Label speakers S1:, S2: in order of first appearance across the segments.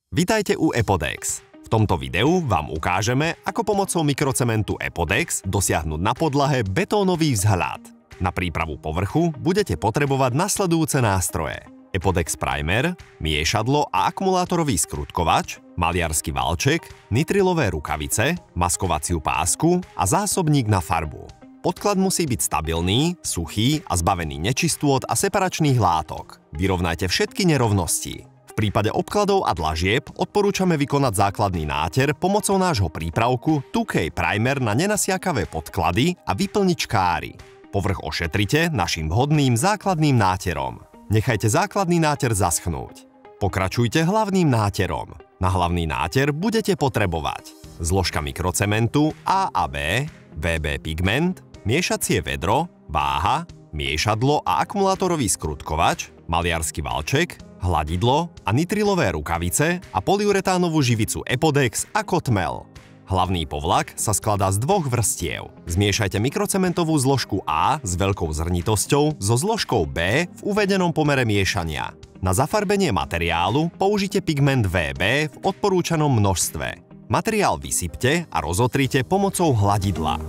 S1: Vitajte u Epodex. V tomto videu vám ukážeme, ako pomocou mikrocementu Epodex dosiahnuť na podlahe betónový vzhľad. Na prípravu povrchu budete potrebovať nasledujúce nástroje: Epodex primer, miešadlo a akumulátorový skrutkovač, maliarsky valček, nitrilové rukavice, maskovaciu pásku a zásobník na farbu. Podklad musí byť stabilný, suchý a zbavený nečistôt a separačných látok. Vyrovnajte všetky nerovnosti. V prípade obkladov a dlažieb odporúčame vykonať základný náter pomocou nášho prípravku 2K Primer na nenasiakavé podklady a vyplniť škáry. Povrch ošetrite našim vhodným základným náterom. Nechajte základný náter zaschnúť. Pokračujte hlavným náterom. Na hlavný náter budete potrebovať zložka mikrocementu A a B, VB pigment, miešacie vedro, váha, miešadlo a akumulátorový skrutkovač, maliarsky valček, hladidlo a nitrilové rukavice a polyuretánovú živicu Epodex ako tmel. Hlavný povlak sa skladá z dvoch vrstiev. Zmiešajte mikrocementovú zložku A s veľkou zrnitosťou so zložkou B v uvedenom pomere miešania. Na zafarbenie materiálu použite pigment VB v odporúčanom množstve. Materiál vysypte a rozotrite pomocou hladidla.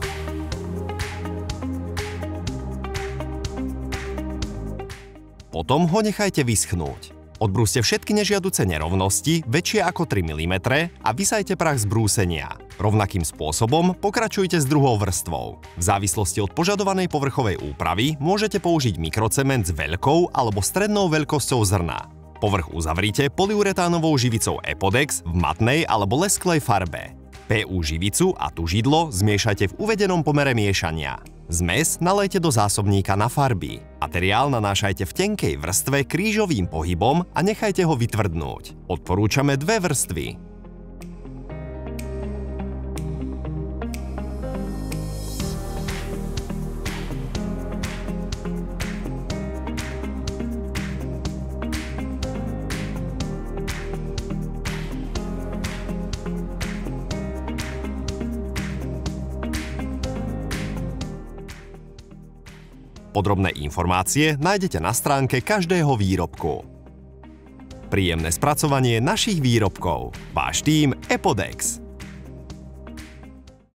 S1: Potom ho nechajte vyschnúť. Odbrúste všetky nežiaduce nerovnosti väčšie ako 3 mm a vysajte prach z brúsenia. Rovnakým spôsobom pokračujte s druhou vrstvou. V závislosti od požadovanej povrchovej úpravy môžete použiť mikrocement s veľkou alebo strednou veľkosťou zrna. Povrch uzavrite polyuretánovou živicou Epodex v matnej alebo lesklej farbe. PU živicu a tužidlo zmiešajte v uvedenom pomere miešania. Zmes nalejte do zásobníka na farby. Materiál nanášajte v tenkej vrstve krížovým pohybom a nechajte ho vytvrdnúť. Odporúčame 2 vrstvy. Podrobné informácie nájdete na stránke každého výrobku. Príjemné spracovanie našich výrobkov. Váš tím Epodex.